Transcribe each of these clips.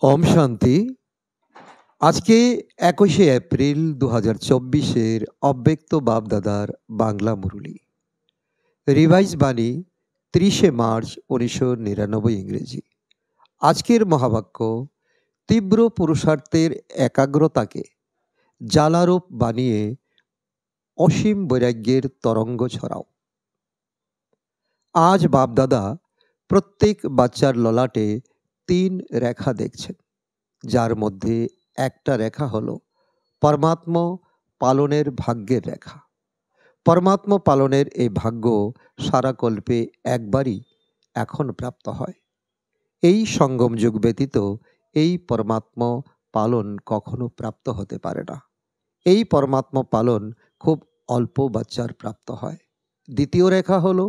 ওম শান্তি। আজকে 21শে এপ্রিল 2024-এর অব্যক্ত বাপদাদার বাংলা মুরলী রিভাইজ বাণী 30শে মার্চ 1999 ইংরেজি। আজকের মহাবাক্য, তীব্র পুরুষার্থের একাগ্রতাকে জ্বালারূপ বানিয়ে অসীম বৈরাগ্যের তরঙ্গ ছড়াও। আজ বাপদাদা প্রত্যেক বাচ্চার ললাটে 3 রেখা দেখছেন, যার মধ্যে একটা রেখা হলো পরমাত্ম পালনের ভাগ্যের রেখা। পরমাত্ম পালনের এই ভাগ্য সারা কল্পে একবারই এখন প্রাপ্ত হয়। এই সঙ্গম যুগ ব্যতীত এই পরমাত্ম পালন কখনো প্রাপ্ত হতে পারে না। এই পরমাত্ম পালন খুব অল্প বাচ্চার প্রাপ্ত হয়। দ্বিতীয় রেখা হলো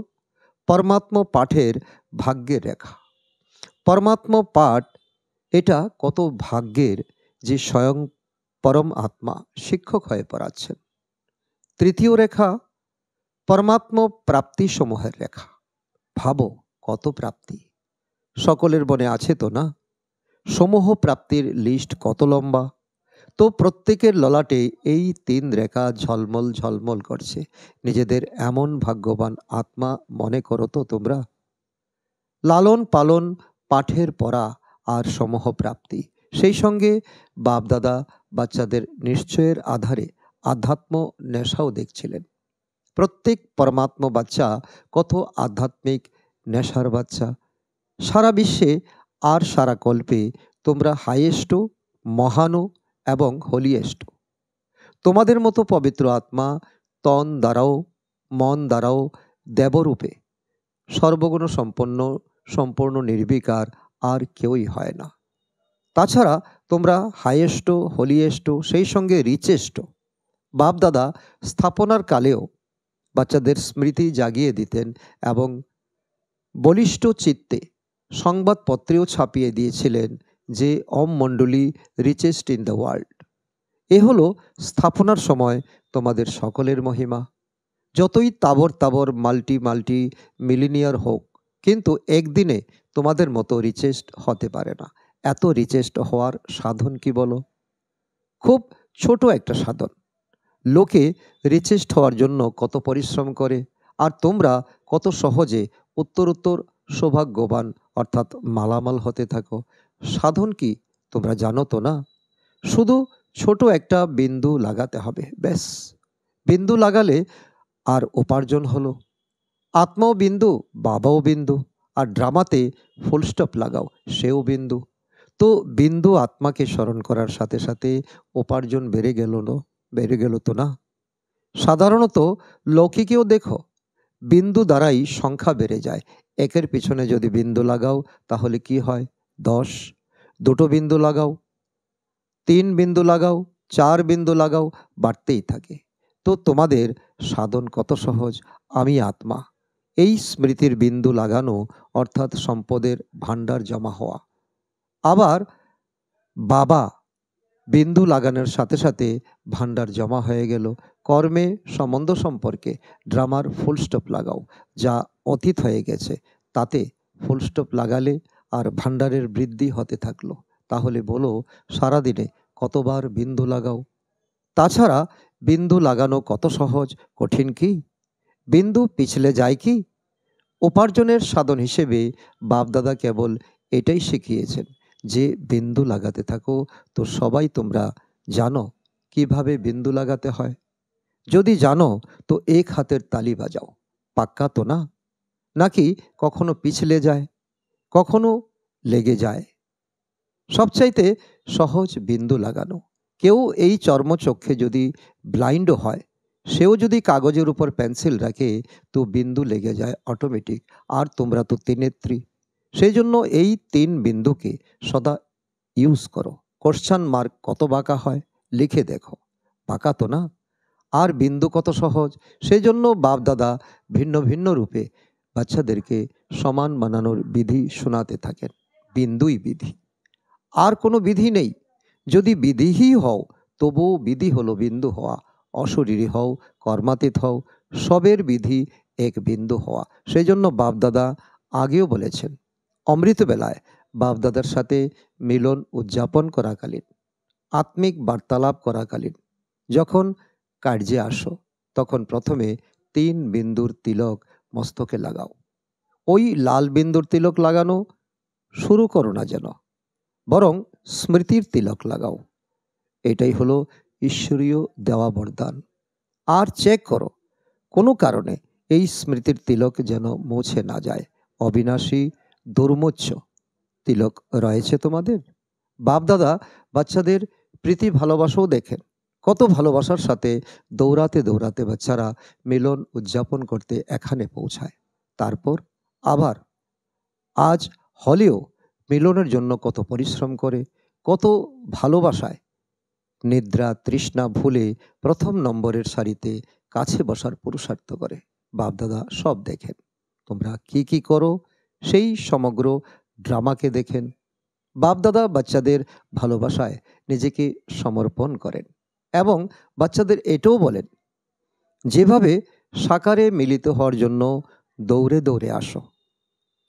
পরমাত্ম পাঠের ভাগ্যের রেখা। পরমাত্ম পাঠ এটা কত ভাগ্যের যে স্বয়ং পরম আত্মা শিক্ষক হয়ে পড়াচ্ছেন। তৃতীয় রেখা পরমাত্ম প্রাপ্তি সমূহের রেখা। ভাবো কত প্রাপ্তি সকলের মনে আছে তো না? সমূহ প্রাপ্তির লিস্ট কত লম্বা। তো প্রত্যেকের ললাটে এই 3 রেখা ঝলমল ঝলমল করছে। নিজেদের এমন ভাগ্যবান আত্মা মনে করো তো তোমরা। লালন পালন, পাঠের পড়া আর সমূহ প্রাপ্তি, সেই সঙ্গে বাপদাদা বাচ্চাদের নিশ্চয়ের আধারে আধ্যাত্ম নেশাও দেখছিলেন। প্রত্যেক পরমাত্ম বাচ্চা কত আধ্যাত্মিক নেশার বাচ্চা। সারা বিশ্বে আর সারা কল্পে তোমরা হাইয়েস্ট, মহানও এবং হোলিয়েস্ট। তোমাদের মতো পবিত্র আত্মা তন দ্বারাও মন দ্বারাও দেবরূপে সর্বগুণ সম্পূর্ণ নির্বিকার আর কেউই হয় না। তাছাড়া তোমরা হাইয়েস্ট, হোলিয়েস্ট, সেই সঙ্গে রিচেস্ট। বাপদাদা স্থাপনার কালেও বাচ্চাদের স্মৃতি জাগিয়ে দিতেন এবং বলিষ্ঠ চিত্তে সংবাদপত্রেও ছাপিয়ে দিয়েছিলেন যে ওম মণ্ডলী রিচেস্ট ইন দ্য ওয়ার্ল্ড। এ হলো স্থাপনার সময় তোমাদের সকলের মহিমা। যতই তাবর মাল্টি মিলিনিয়ার হোক, কিন্তু একদিনে তোমাদের মতো রিচেস্ট হতে পারে না। এত রিচেস্ট হওয়ার সাধন কি বলো? খুব ছোট একটা সাধন। লোকে রিচেস্ট হওয়ার জন্য কত পরিশ্রম করে, আর তোমরা কত সহজে উত্তর সৌভাগ্যবান অর্থাৎ মালামাল হতে থাকো। সাধন কি তোমরা জানো তো না? শুধু ছোট একটা বিন্দু লাগাতে হবে, ব্যাস। বিন্দু লাগালে আর উপার্জন হলো। আত্মাও বিন্দু, বাবাও বিন্দু, আর ড্রামাতে ফুলস্টপ লাগাও, সেও বিন্দু। তো বিন্দু আত্মাকে স্মরণ করার সাথে সাথে উপার্জন বেড়ে গেল তো না? সাধারণত লৌকিকেও দেখো, বিন্দু দ্বারাই সংখ্যা বেড়ে যায়। একের পিছনে যদি বিন্দু লাগাও তাহলে কি হয়? 10। দুটো বিন্দু লাগাও, 3 বিন্দু লাগাও, 4 বিন্দু লাগাও, বাড়তেই থাকে। তো তোমাদের সাধন কত সহজ। আমি আত্মা, এই স্মৃতির বিন্দু লাগানো অর্থাৎ সম্পদের ভাণ্ডার জমা হওয়া। আবার বাবা বিন্দু লাগানোর সাথে সাথে ভাণ্ডার জমা হয়ে গেল। কর্মে সম্বন্ধ সম্পর্কে ড্রামার ফুলস্টপ লাগাও, যা অতীত হয়ে গেছে তাতে ফুলস্টপ লাগালে আর ভাণ্ডারের বৃদ্ধি হতে থাকলো। তাহলে বলো, সারাদিনে কতবার বিন্দু লাগাও? তাছাড়া বিন্দু লাগানো কত সহজ, কঠিন কি? বিন্দু পিছলে যায় কি? উপার্জনের সাধন হিসেবে বাপদাদা কেবল এটাই শিখিয়েছেন যে বিন্দু লাগাতে থাকো। তো সবাই তোমরা জানো কিভাবে বিন্দু লাগাতে হয়? যদি জানো তো এক হাতের তালি বাজাও। পাক্কা তো না? নাকি কখনো পিছলে যায়, কখনো লেগে যায়? সবচাইতে সহজ বিন্দু লাগানো। কেউ এই চর্মচক্ষে যদি ব্লাইন্ডও হয়, সেও যদি কাগজের উপর পেন্সিল রাখে তো বিন্দু লেগে যায় অটোমেটিক। আর তোমরা তো ত্রিনেত্রী, সেই জন্য এই 3 বিন্দুকে সদা ইউজ করো। কোশ্চেন মার্ক কত বাঁকা হয়, লিখে দেখো। বাঁকা তো না? আর বিন্দু কত সহজ। সেই জন্য বাপদাদা ভিন্ন ভিন্ন রূপে বাচ্চাদেরকে সমান বানানোর বিধি শোনাতে থাকেন। বিন্দুই বিধি, আর কোনো বিধি নেই। যদি বিধিই হও তবুও বিধি হলো বিন্দু হওয়া। অশরীরী হও, কর্মাতীত হও, সবের বিধি এক বিন্দু হওয়া। সেই জন্য বাপদাদা আগেও বলেছেন, অমৃতবেলায় বাপ-দাদার সাথে মিলন উদযাপন করাকালীন, আত্মিক বার্তালাপ করাকালীন, যখন কার্যে আসো, তখন প্রথমে ৩ বিন্দুর তিলক মস্তকে লাগাও। ওই লাল বিন্দুর তিলক লাগানো শুরু করো না যেন, বরং স্মৃতির তিলক লাগাও। এটাই হলো ঈশ্বরীয় দেওয়া বরদান। আর চেক করো কোনো কারণে এই স্মৃতির তিলক যেন মুছে না যায়। অবিনাশী দুর্মোচ্ছ তিলক রয়েছে তোমাদের। বাপদাদা বাচ্চাদের প্রীতি ভালোবাসাও দেখেন। কত ভালোবাসার সাথে দৌড়াতে দৌড়াতে বাচ্চারা মিলন উদযাপন করতে এখানে পৌঁছায়। তারপর আবার আজ হলেও মিলনের জন্য কত পরিশ্রম করে, কত ভালোবাসায় নিদ্রা তৃষ্ণা ভুলে প্রথম নম্বরের সারিতে কাছে বসার পুরুষার্থ করে। বাপদাদা সব দেখেন। তোমরা কি কি করো সেই সমগ্র ড্রামাকে দেখেন। বাপদাদা বাচ্চাদের ভালোবাসায় নিজেকে সমর্পণ করেন এবং বাচ্চাদের এটাও বলেন, যেভাবে সাকারে মিলিত হওয়ার জন্য দৌড়ে দৌড়ে আসো,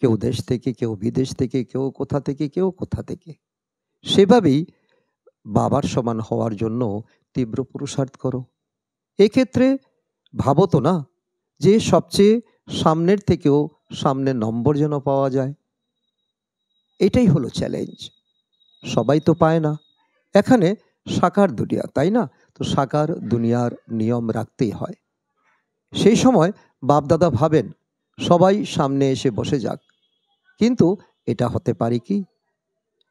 কেউ দেশ থেকে, কেউ বিদেশ থেকে, কেউ কোথা থেকে, কেউ কোথা থেকে, সেভাবেই বাবার সমান হওয়ার জন্য তীব্র পুরুষার্থ করো। এক্ষেত্রে ভাবো তো না যে সবচেয়ে সামনের থেকেও সামনে নম্বর যেন পাওয়া যায়। এটাই হলো চ্যালেঞ্জ। সবাই তো পায় না। এখানে সাকার দুনিয়া, তাই না? তো সাকার দুনিয়ার নিয়ম রাখতেই হয়। সেই সময় বাপদাদা ভাবেন সবাই সামনে এসে বসে যাক, কিন্তু এটা হতে পারে কি?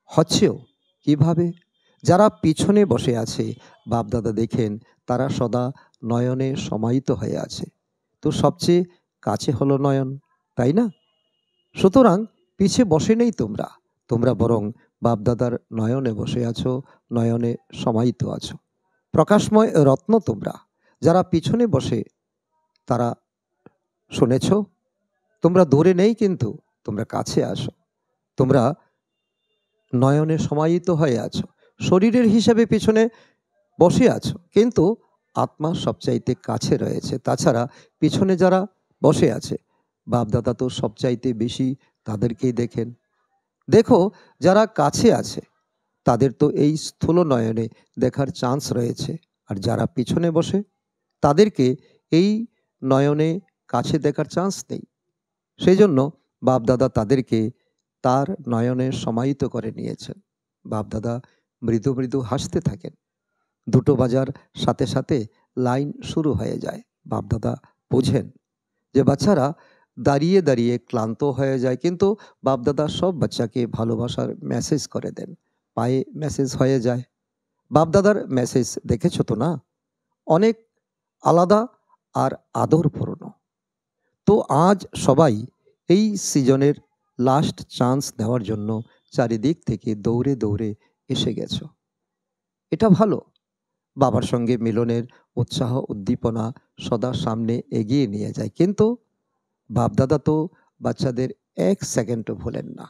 হচ্ছেও। কিভাবে? যারা পিছনে বসে আছে বাপদাদা দেখেন তারা সদা নয়নে সমাহিত হয়ে আছে। তো সবচেয়ে কাছে হলো নয়ন, তাই না? সুতরাং পিছে বসে নেই তোমরা, তোমরা বরং বাপদাদার নয়নে বসে আছো, নয়নে সমাহিত আছো। প্রকাশময় রত্ন তোমরা। যারা পিছনে বসে তারা শুনেছ, তোমরা দূরে নেই, কিন্তু তোমরা কাছে আসো। তোমরা নয়নে সমাহিত হয়ে আছো। শরীরের হিসাবে পিছনে বসে আছো, কিন্তু আত্মা সবচাইতে কাছে রয়েছে। তাছাড়া পিছনে যারা বসে আছে বাপদাদা তো সবচাইতে বেশি তাদেরকেই দেখেন। দেখো, যারা কাছে আছে তাদের তো এই স্থূল নয়নে দেখার চান্স রয়েছে, আর যারা পিছনে বসে তাদেরকে এই নয়নে কাছে দেখার চান্স নেই। সেই জন্য বাপদাদা তাদেরকে তার নয়নে সমাহিত করে নিয়েছেন। বাপদাদা মৃদু মৃদু হাসতে থাকেন। 2টো বাজার সাথে সাথে লাইন শুরু হয়ে যায়। বাপদাদা বোঝেন যে বাচ্চারা দাঁড়িয়ে দাঁড়িয়ে ক্লান্ত হয়ে যায়, কিন্তু বাপদাদা সব বাচ্চাকে ভালোবাসার মেসেজ করে দেন। পায়ে মেসেজ হয়ে যায়। বাপদাদার মেসেজ দেখেছো তো না? অনেক আলাদা আর আদরপূর্ণ। তো আজ সবাই এই সিজনের লাস্ট চান্স নেওয়ার জন্য চারিদিক থেকে দৌড়ে দৌড়ে এসে গেছো। এটা ভালো। বাবার সঙ্গে মিলনের উৎসাহ উদ্দীপনা সদা সামনে এগিয়ে নিয়ে যায়, কিন্তু বাপদাদা তো বাচ্চাদের 1 সেকেন্ডও ভোলেন না।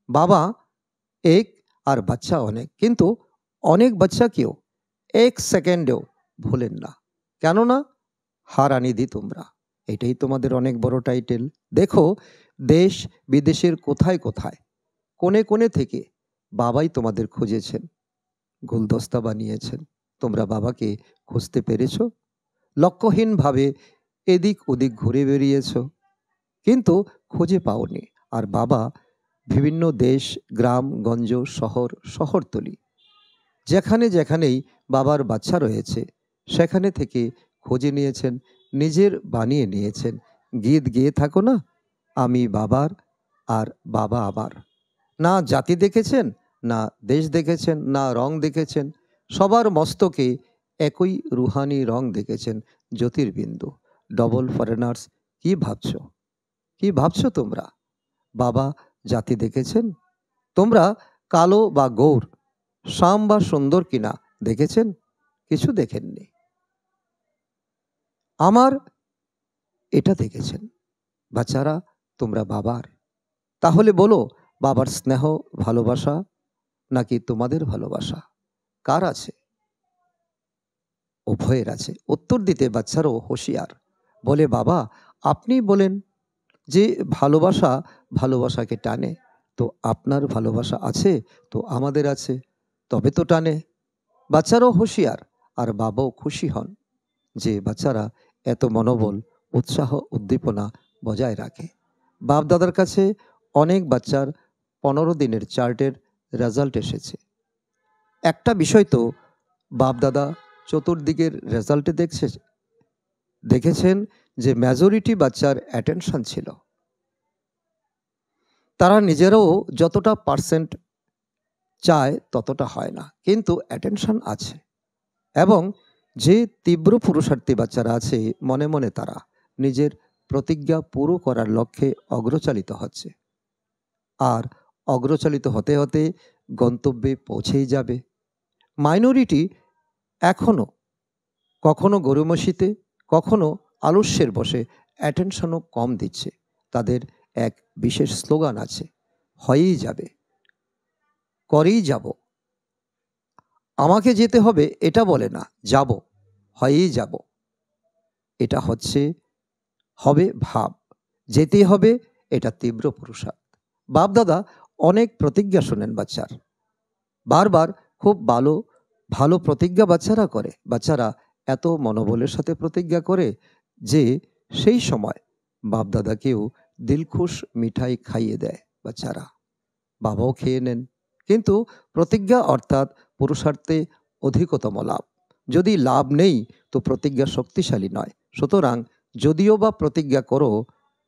বাবা এক আর বাচ্চা অনেক, কিন্তু অনেক বাচ্চাকেও 1 সেকেন্ডেও ভোলেন না। কেননা হারানিধি তোমরা। এটাই তোমাদের অনেক বড় টাইটেল। দেখো, দেশ বিদেশের কোথায় কোথায় কোণে কোণে থেকে বাবাই তোমাদের খুঁজেছেন, গুলদস্তা বানিয়েছেন। তোমরা বাবাকে খুঁজতে পেরেছ? লক্ষ্যহীনভাবে এদিক ওদিক ঘুরে বেরিয়েছ, কিন্তু খুঁজে পাওনি। আর বাবা বিভিন্ন দেশ, গ্রাম গঞ্জ, শহর, শহরতলি, যেখানে যেখানেই বাবার বাচ্চা রয়েছে সেখানে থেকে খুঁজে নিয়েছেন, নিজের বানিয়ে নিয়েছেন। গীত গেয়ে থাকো না, আমি বাবার আর বাবা আমার। না জাতি দেখেছেন, না দেশ দেখেছেন, না রং দেখেছেন, সবার মস্তকে একই রুহানি রং দেখেছেন, জ্যোতির্বিন্দু। Double foreigners. কি ভাবছো? কি ভাবছো তোমরা? বাবা জাতি দেখেছেন? তোমরা কালো বা গৌর, শ্যাম বা সুন্দর কিনা দেখেছেন? কিছু দেখেননি। আমার এটা দেখেছেন। বাচ্চারা, তোমরা বাবার। তাহলে বলো, বাবার স্নেহ ভালোবাসা নাকি তোমাদের ভালোবাসা কার আছে? উভয়ের আছে। উত্তর দিতে বাচ্চারাও হুঁশিয়ার। বলে, বাবা আপনি বলেন যে ভালোবাসা ভালোবাসাকে টানে, তো আপনার ভালোবাসা আছে, তো আমাদের আছে, তবে তো টানে। বাচ্চারাও হুঁশিয়ার, আর বাবাও খুশি হন যে বাচ্চারা এত মনোবল, উৎসাহ, উদ্দীপনা বজায় রাখে। বাপ দাদার কাছে অনেক বাচ্চার 15 দিনের চার্টের রেজাল্ট এসেছে। একটা বিষয় তো বাপ দাদা চতুর্দিকের রেজাল্টে দেখেছেন যে মেজরিটি বাচ্চার অ্যাটেনশন ছিল। তারা নিজেরাও যতটা পার্সেন্ট চায় ততটা হয় না, কিন্তু অ্যাটেনশন আছে। এবং যে তীব্র পুরুষার্থী বাচ্চারা আছে, মনে মনে তারা নিজের প্রতিজ্ঞা পুরো করার লক্ষ্যে অগ্রচালিত হচ্ছে, আর অগ্রচালিত হতে হতে গন্তব্যে পৌঁছেই যাবে। মাইনরিটি এখনও কখনো গরুমসিতে, কখনো আলস্যের বসে অ্যাটেনশনও কম দিচ্ছে। তাদের এক বিশেষ স্লোগান আছে, হয়েই যাবে, করেই যাব। আমাকে যেতে হবে এটা বলে না, যাব, হয়েই যাব। এটা হবে ভাব, যেতেই হবে, এটা তীব্র পুরুষার্থ। বাপ দাদা অনেক প্রতিজ্ঞা শোনেন বাচ্চার, বারবার খুব ভালো ভালো প্রতিজ্ঞা বাচ্চারা করে। বাচ্চারা এত মনোবলের সাথে প্রতিজ্ঞা করে যে সেই সময় বাপ দাদাকেও দিলখুশ মিঠাই খাইয়ে দেয় বাচ্চারা, বাবাও খেয়ে নেন। কিন্তু প্রতিজ্ঞা অর্থাৎ পুরুষার্থে অধিকতম লাভ। যদি লাভ নেই তো প্রতিজ্ঞা শক্তিশালী নয়। সুতরাং যদিও বা প্রতিজ্ঞা করো,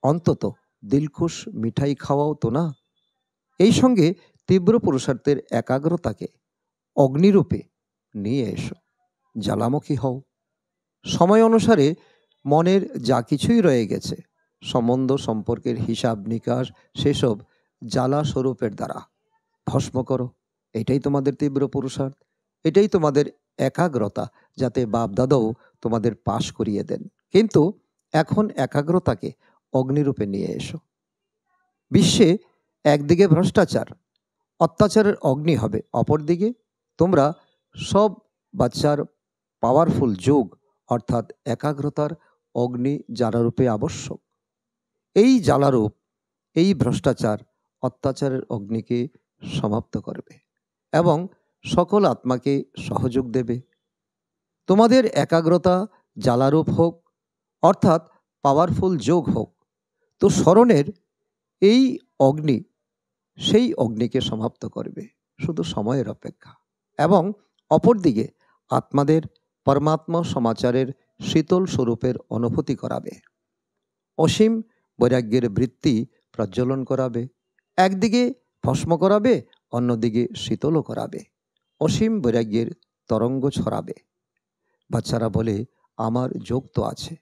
অন্তত দিলখুশ মিঠাই খাওয়াও তো না। এই সঙ্গে তীব্র পুরুষার্থের একাগ্রতাকে অগ্নিরূপে নিয়ে এসো, জ্বালামুখী হও। সময় অনুসারে মনের যা কিছুই রয়ে গেছে, সম্বন্ধ সম্পর্কের হিসাব নিকাশ, সেসব জ্বালা স্বরূপের দ্বারা ভস্ম করো। এটাই তোমাদের তীব্র পুরুষার্থ, এটাই তোমাদের একাগ্রতা, যাতে বাপ দাদাও তোমাদের পাশ করিয়ে দেন। কিন্তু এখন একাগ্রতাকে অগ্নিরূপে নিয়ে এসো। বিশ্বে একদিকে ভ্রষ্টাচার, অত্যাচারের অগ্নি হবে, অপরদিকে তোমরা সব বাচ্চার পাওয়ারফুল যোগ অর্থাৎ একাগ্রতার অগ্নি জ্বালারূপে আবশ্যক। এই জ্বালারূপ এই ভ্রষ্টাচার অত্যাচারের অগ্নিকে সমাপ্ত করবে এবং সকল আত্মাকে সহযোগ দেবে। তোমাদের একাগ্রতা জ্বালারূপ হোক, অর্থাৎ পাওয়ারফুল যোগ হোক। তো স্মরণের এই অগ্নি সেই অগ্নিকে সমাপ্ত করবে, শুধু সময়ের অপেক্ষা। এবং অপরদিকে আত্মাদের পরমাত্মা সমাচারের শীতল স্বরূপের অনুভূতি করাবে, অসীম বৈরাগ্যের বৃত্তি প্রজ্বলন করাবে। একদিকে ভস্ম করাবে, অন্যদিকে শীতলও করাবে, অসীম বৈরাগ্যের তরঙ্গ ছড়াবে। বাচ্চারা বলে, আমার যোগ তো আছে,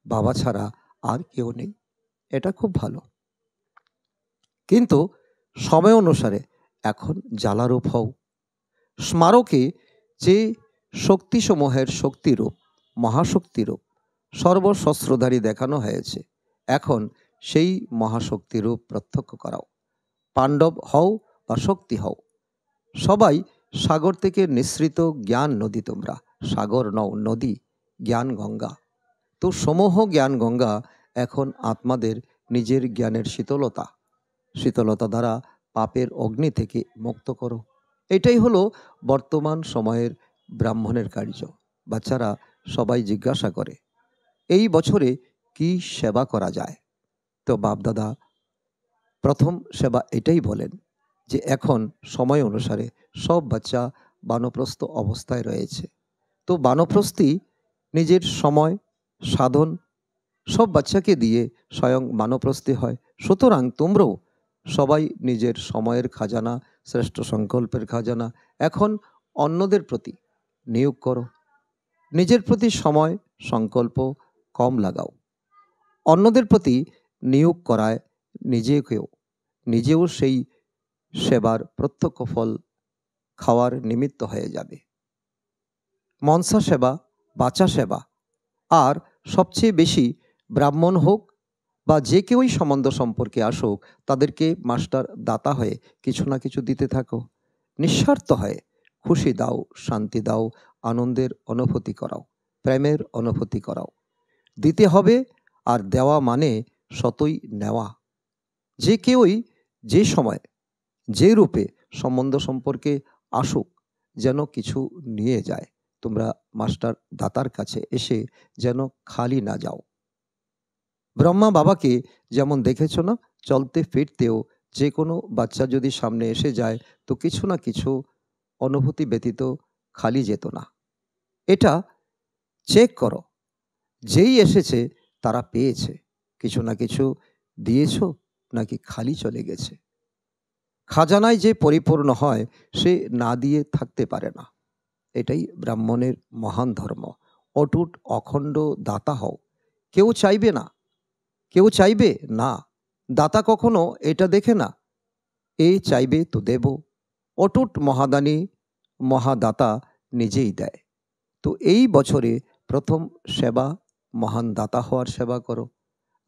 বাবা ছাড়া আর কেউ নেই। এটা খুব ভালো, কিন্তু সময় অনুসারে এখন জ্বালারূপ হও। স্মারকে যে শক্তিসমূহের শক্তিরূপ, মহাশক্তিরূপ সর্বশস্ত্রধারী দেখানো হয়েছে, এখন সেই মহাশক্তিরূপ প্রত্যক্ষ করাও। পাণ্ডব হও বা শক্তি হও, সবাই সাগর থেকে নিঃসৃত জ্ঞান নদী। তোমরা সাগর নও, নদী, জ্ঞান গঙ্গা। তো সমূহ জ্ঞান গঙ্গা এখন আত্মাদের নিজের জ্ঞানের শীতলতা দ্বারা পাপের অগ্নি থেকে মুক্ত করো। এটাই হলো বর্তমান সময়ের ব্রাহ্মণের কার্য। বাচ্চারা সবাই জিজ্ঞাসা করে, এই বছরে কি সেবা করা যায়? তো বাপদাদা প্রথম সেবা এটাই বলেন যে এখন সময় অনুসারে সব বাচ্চা বানপ্রস্থ অবস্থায় রয়েছে। তো বানপ্রস্থই নিজের সময় সাধন সব বাচ্চাকে দিয়ে স্বয়ং বানপ্রস্থি হয়। সুতরাং তোমরাও সবাই নিজের সময়ের খাজানা, শ্রেষ্ঠ সংকল্পের খাজানা এখন অন্যদের প্রতি নিয়োগ করো। নিজের প্রতি সময় সংকল্প কম লাগাও। অন্যদের প্রতি নিয়োগ করায় নিজেও সেই সেবার প্রত্যক্ষ ফল খাওয়ার নিমিত্ত হয়ে যাবে। মনসা সেবা, বাচা সেবা, আর সবচেয়ে বেশি ব্রাহ্মণ হোক বা যে কেউই সম্বন্ধ সম্পর্কে আসুক, তাদেরকে মাস্টার দাতা হয়ে কিছু না কিছু দিতে থাকো। নিঃস্বার্থ হয়ে খুশি দাও, শান্তি দাও, আনন্দের অনুভূতি করাও, প্রেমের অনুভূতি করাও। দিতে হবে, আর দেওয়া মানে সতই নেওয়া। যে কেউই যে সময় যে রূপে সম্বন্ধ সম্পর্কে আসুক, যেন কিছু নিয়ে যায়। তোমরা মাস্টার দাতার কাছে এসে যেন খালি না যাও। ব্রহ্মা বাবাকে যেমন দেখেছ না, চলতে ফিরতেও যে কোনো বাচ্চা যদি সামনে এসে যায় তো কিছু না কিছু অনুভূতি ব্যতীত খালি যেত না। এটা চেক করো, যেই এসেছে তারা পেয়েছে, কিছু না কিছু দিয়েছ নাকি খালি চলে গেছে। খাজানায় যে পরিপূর্ণ হয় সে না দিয়ে থাকতে পারে না। এটাই ব্রাহ্মণের মহান ধর্ম। অটুট অখণ্ড দাতা হও। কেউ চাইবে না, কেউ চাইবে না। দাতা কখনো এটা দেখে না এ চাইবে তো দেব। অটুট মহাদানী মহাদাতা নিজেই দেয়। তো এই বছরে প্রথম সেবা মহান দাতা হওয়ার সেবা করো।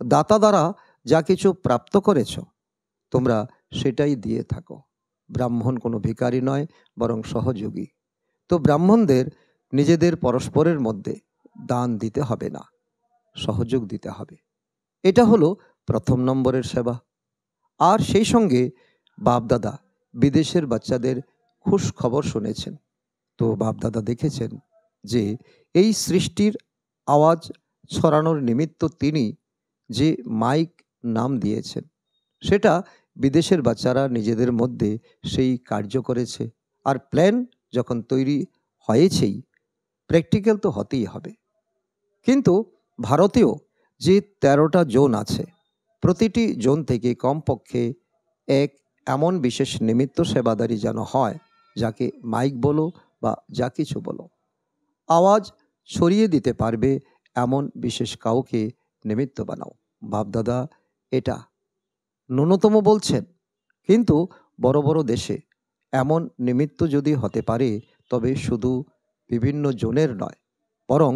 দাতা দ্বারা যা কিছু প্রাপ্ত করেছ তোমরা সেটাই দিয়ে থাকো। ব্রাহ্মণ কোনো ভিখারি নয়, বরং সহযোগী। তো ব্রাহ্মণদের নিজেদের পরস্পরের মধ্যে দান দিতে হবে না, সহযোগ দিতে হবে। এটা হলো প্রথম নম্বরের সেবা। আর সেই সঙ্গে বাপদাদা বিদেশের বাচ্চাদের খুশ খবর শুনেছেন। তো বাপদাদা দেখেছেন যে এই সৃষ্টির আওয়াজ ছড়ানোর নিমিত্ত তিনি যে মাইক নাম দিয়েছেন, সেটা বিদেশের বাচ্চারা নিজেদের মধ্যে সেই কার্য করেছে। আর প্ল্যান যখন তৈরি হয়েছেই, প্র্যাকটিক্যাল তো হতেই হবে। কিন্তু ভারতেও যে 13টা জোন আছে, প্রতিটি জোন থেকে কমপক্ষে এক এমন বিশেষ নিমিত্ত সেবাদারি যেন হয়, যাকে মাইক বলো বা যা কিছু বলো, আওয়াজ ছড়িয়ে দিতে পারবে এমন বিশেষ কাউকে নিমিত্ত বানাও। বাপদাদা এটা ন্যূনতম বলছেন, কিন্তু বড় বড় দেশে এমন নিমিত্ত যদি হতে পারে তবে শুধু বিভিন্ন জোনের নয়, বরং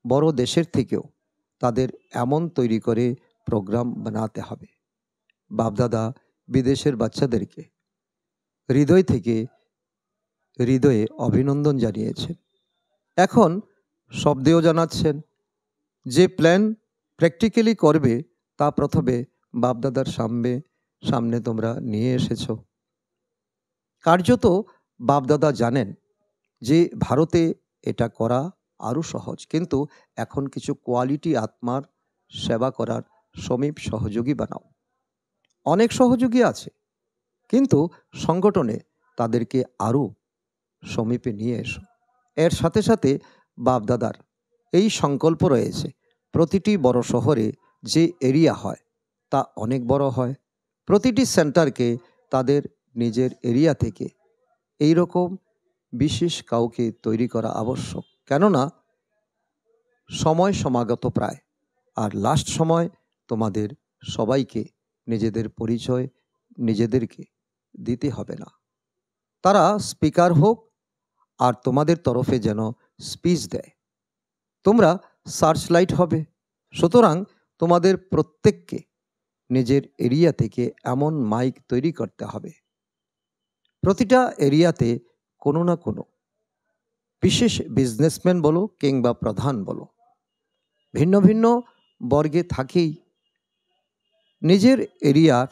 বড় দেশের থেকেও তাদের এমন তৈরি করে প্রোগ্রাম বানাতে হবে। বাপদাদা বিদেশের বাচ্চাদেরকে হৃদয় থেকে হৃদয়ে অভিনন্দন জানিয়েছেন। এখন শব্দেও জানাচ্ছেন। যে প্ল্যান প্র্যাকটিক্যালি করবে তা প্রথমে বাপদাদার সামনে তোমরা নিয়ে এসেছো। কার্যত বাপদাদা জানেন যে ভারতে এটা করা আরও সহজ, কিন্তু এখন কিছু কোয়ালিটি আত্মার সেবা করার সমীপ সহযোগী বানাও। অনেক সহযোগী আছে, কিন্তু সংগঠনে তাদেরকে আরও সমীপে নিয়ে এসো। এর সাথে সাথে বাপদাদার এই সংকল্প রয়েছে, প্রতিটি বড় শহরে যে এরিয়া হয় তা অনেক বড় হয়। প্রতিটি সেন্টারকে তাদের নিজের এরিয়া থেকে এই রকম বিশেষ কাউকে তৈরি করা আবশ্যক। কেননা সময় সমাগত প্রায়, আর লাস্ট সময় তোমাদের সবাইকে নিজেদের পরিচয় নিজেদেরকে দিতে হবে না। তারা স্পিকার হোক আর তোমাদের তরফে যেন স্পিচ দেয়। তোমরা সার্চলাইট হবে। সুতরাং তোমাদের প্রত্যেককে নিজের এরিয়া থেকে এমন মাইক তৈরি করতে হবে। প্রতিটা এরিয়াতে কোনো না কোনো বিশেষ বিজনেসম্যান বলো কিংবা প্রধান বলো, ভিন্ন ভিন্ন বর্গে থাকেই। নিজের এরিয়ার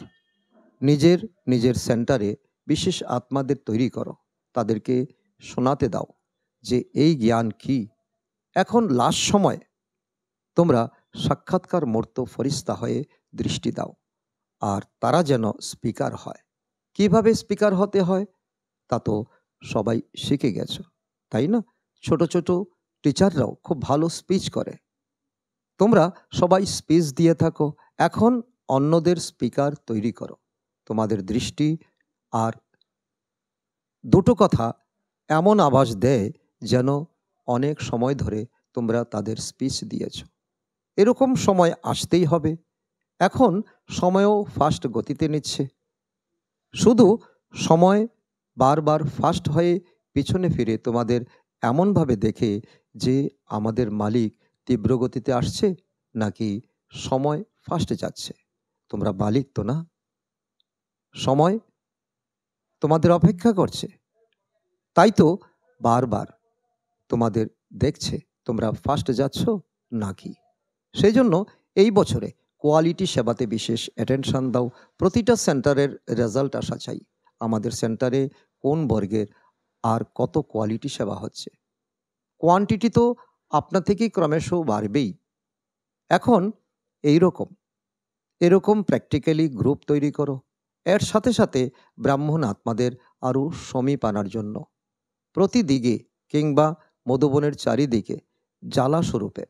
নিজের নিজের সেন্টারে বিশেষ আত্মাদের তৈরি করো, তাদেরকে শোনাতে দাও যে এই জ্ঞান কি। এখন লাস্ট সময় তোমরা সাক্ষাৎকার মূর্ত ফরিস্তা হয়ে দৃষ্টি দাও, আর তারা যেন স্পিকার হয়। কিভাবে স্পিকার হতে হয় তা তো সবাই শিখে গেছো, তাই না? ছোট ছোট টিচাররাও খুব ভালো স্পিচ করে। তোমরা সবাই স্পিচ দিয়ে থাকো। এখন অন্যদের স্পিকার তৈরি করো। তোমাদের দৃষ্টি আর দুটো কথা এমন আভাস দেয় যেন অনেক সময় ধরে তোমরা তাদের স্পিচ দিয়েছ। এরকম সময় আসতেই হবে। এখন সময়ও ফাস্ট গতিতে নিচ্ছে। শুধু সময় বারবার ফাস্ট হয়ে পিছনে ফিরে তোমাদের এমনভাবে দেখে যে আমাদের মালিক তীব্র গতিতে আসছে নাকি সময় ফাস্ট যাচ্ছে। তোমরা মালিক তো না, সময় তোমাদের অপেক্ষা করছে। তাই তো বারবার তোমাদের দেখছে তোমরা ফাস্ট যাচ্ছ নাকি। সেই জন্য এই বছরে কোয়ালিটি সেবাতে বিশেষ অ্যাটেনশন দাও। প্রতিটা সেন্টারের রেজাল্ট আসা চাই। আমাদের সেন্টারে কোন বর্গের আর কত কোয়ালিটি সেবা হচ্ছে। কোয়ান্টিটি তো আপনা থেকেই ক্রমশ বাড়বেই। এখন এরকম প্র্যাকটিক্যালি গ্রুপ তৈরি করো। এর সাথে সাথে ব্রাহ্মণ আত্মাদের আরও সমীপ আনার জন্য প্রতিদিকে কিংবা মধুবনের চারিদিকে জ্বালা স্বরূপের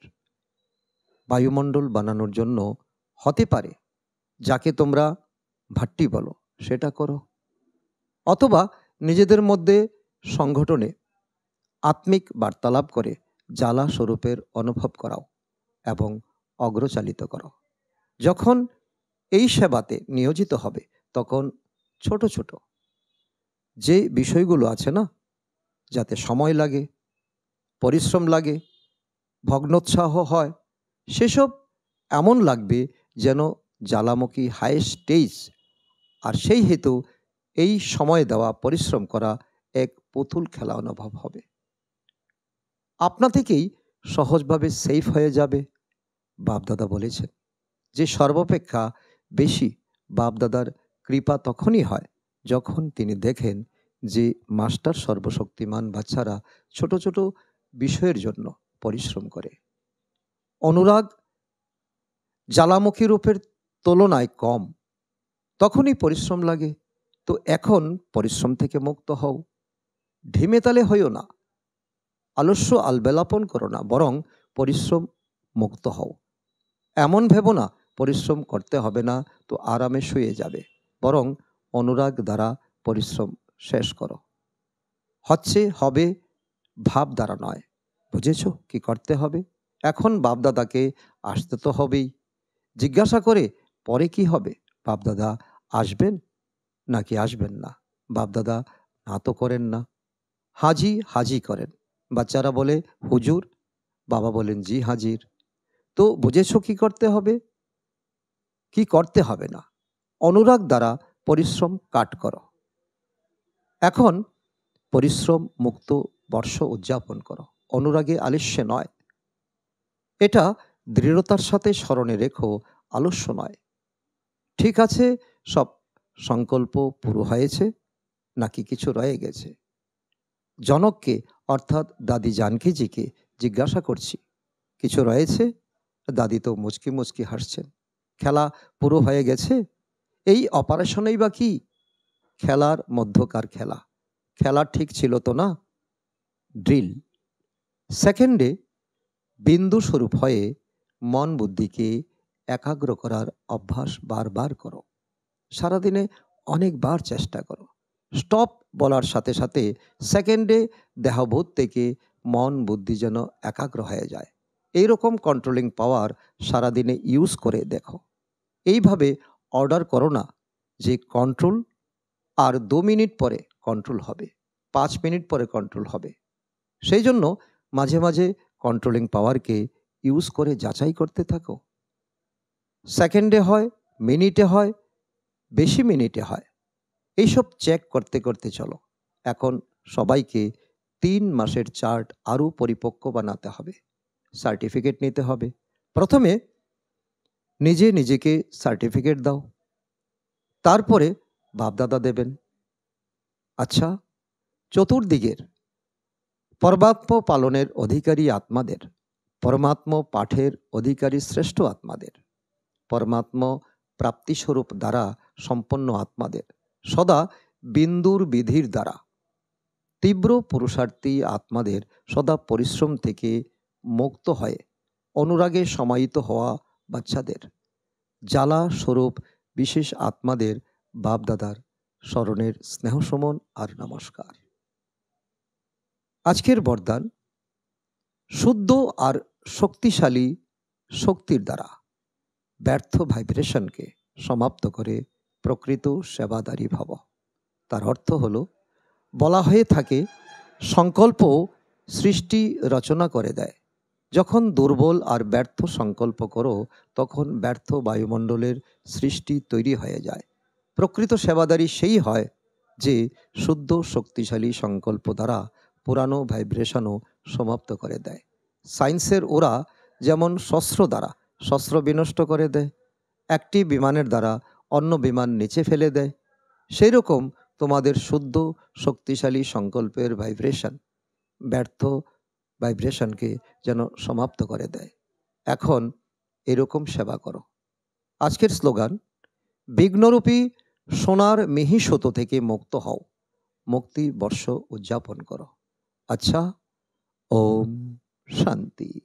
বায়ুমণ্ডল বানানোর জন্য হতে পারে, যাকে তোমরা ভাট্টি বলো, সেটা করো। অথবা নিজেদের মধ্যে সংগঠনে আত্মিক বার্তালাপ করে জ্বালা স্বরূপের অনুভব করাও এবং অগ্রচালিত করো। যখন এই সেবাতে নিয়োজিত হবে তখন ছোট ছোট যে বিষয়গুলো আছে না, যাতে সময় লাগে, পরিশ্রম লাগে, ভগ্নোৎসাহ হয়, সেসব এমন লাগবে যেন জ্বালামুখী হাই স্টেজ। আর সেই হেতু এই সময় দেওয়া, পরিশ্রম করা এক পুতুল খেলা অনুভব হবে। আপনা থেকেই সহজভাবে সেফ হয়ে যাবে। বাপদাদা বলেছেন যে সর্বাপেক্ষা বেশি বাপদাদার কৃপা তখনই হয় যখন তিনি দেখেন যে মাস্টার সর্বশক্তিমান বাচ্চারা ছোট ছোট বিষয়ের জন্য পরিশ্রম করে। অনুরাগ জ্বালামুখী রূপের তুলনায় কম, তখনই পরিশ্রম লাগে। তো এখন পরিশ্রম থেকে মুক্ত হও। ঢিমেতালে হইও না, আলস্য আলবেলাপন করো না, বরং পরিশ্রম মুক্ত হও। এমন ভেবো না পরিশ্রম করতে হবে না তো আরামে শুয়ে যাবে, বরং অনুরাগ দ্বারা পরিশ্রম শেষ করো। হবে ভাব দ্বারা নয়। বুঝেছ কি করতে হবে? এখন বাপদাদাকে আসতে তো হবেই। জিজ্ঞাসা করে পরে কি হবে? বাপদাদা আসবেন নাকি আসবেন না? বাপদাদা না তো করেন না, হাজি হাজি করেন। বাচ্চারা বলে হুজুর, বাবা বলেন জি হাজির। তো বুঝেছ কি করতে হবে, কি করতে হবে না? অনুরাগ দ্বারা পরিশ্রম কাট করো। এখন পরিশ্রম মুক্ত বর্ষ উদযাপন করো, অনুরাগে আলস্যে নয়। এটা দৃঢ়তার সাথে স্মরণে রেখো, আলস্য নয়। ঠিক আছে, সব সংকল্প পুরো হয়েছে নাকি কিছু রয়ে গেছে? জনককে অর্থাৎ দাদি জানকীজিকে জিজ্ঞাসা করছি, কিছু রয়েছে? দাদি তো মুচকি মুচকি হাসছেন। খেলা পুরো হয়ে গেছে? এই অপারেশনেই বা কি? খেলার মধ্যকার খেলা, খেলা ঠিক ছিল তো না? ড্রিল। সেকেন্ডে বিন্দু স্বরূপ হয়ে মন বুদ্ধিকে একাগ্র করার অভ্যাস বারবার করো। সারাদিনে অনেকবার চেষ্টা করো। স্টপ বলার সাথে সাথে সেকেন্ডে দেহবোধ থেকে মন বুদ্ধি যেন একাগ্র হয়ে যায়। এইরকম কন্ট্রোলিং পাওয়ার সারাদিনে ইউজ করে দেখো। এইভাবে অর্ডার করো না যে কন্ট্রোল, আর 2 মিনিট পরে কন্ট্রোল হবে, 5 মিনিট পরে কন্ট্রোল হবে। সেই জন্য মাঝে মাঝে কন্ট্রোলিং পাওয়ারকে ইউজ করে যাচাই করতে থাকো। সেকেন্ডে হয়, মিনিটে হয়, বেশি মিনিটে হয়, এইসব চেক করতে করতে চলো। এখন সবাইকে 3 মাসের চার্ট আরও পরিপক্ক বানাতে হবে, সার্টিফিকেট নিতে হবে। প্রথমে নিজেকে সার্টিফিকেট দাও, তারপরে বাপদাদা দেবেন। আচ্ছা, চতুর্দিকের পরমাত্ম পালনের অধিকারী আত্মাদের, পরমাত্ম পাঠের অধিকারী শ্রেষ্ঠ আত্মাদের, পরমাত্ম প্রাপ্তিস্বরূপ দ্বারা সম্পন্ন আত্মাদের, সদা বিন্দুর বিধির দ্বারা তীব্র পুরুষার্থী আত্মাদের, সদা পরিশ্রম থেকে মুক্ত হয়ে অনুরাগে সমাহিত হওয়া বাচ্চাদের, জ্বালা স্বরূপ বিশেষ আত্মাদের বাপদাদার স্মরণের স্নেহসমন আর নমস্কার। আজকের বরদান, শুদ্ধ আর শক্তিশালী শক্তির দ্বারা ব্যর্থ ভাইব্রেশনকে সমাপ্ত করে প্রকৃত সেবাদারী ভব। তার অর্থ হলো, বলা হয়ে থাকে সংকল্প সৃষ্টি রচনা করে দেয়। যখন দুর্বল আর ব্যর্থ সংকল্প করো তখন ব্যর্থ বায়ুমণ্ডলের সৃষ্টি তৈরি হয়ে যায়। প্রকৃত সেবাদারী সেই হয় যে শুদ্ধ শক্তিশালী সংকল্প দ্বারা পুরানো ভাইব্রেশনও সমাপ্ত করে দেয়। সায়েন্সের ওরা যেমন শস্ত্র দ্বারা শস্ত্র বিনষ্ট করে দেয়, একটি বিমানের দ্বারা অন্য বিমান নিচে ফেলে দেয়, সেই রকম তোমাদের শুদ্ধ শক্তিশালী সংকল্পের ভাইব্রেশন ব্যর্থ ভাইব্রেশনকে যেন সমাপ্ত করে দেয়। এখন এরকম সেবা করো। আজকের স্লোগান, বিঘ্নরূপী সোনার মিহি সুতো থেকে মুক্ত হও, মুক্তি বর্ষ উদযাপন করো। আচ্ছা, ওম শান্তি।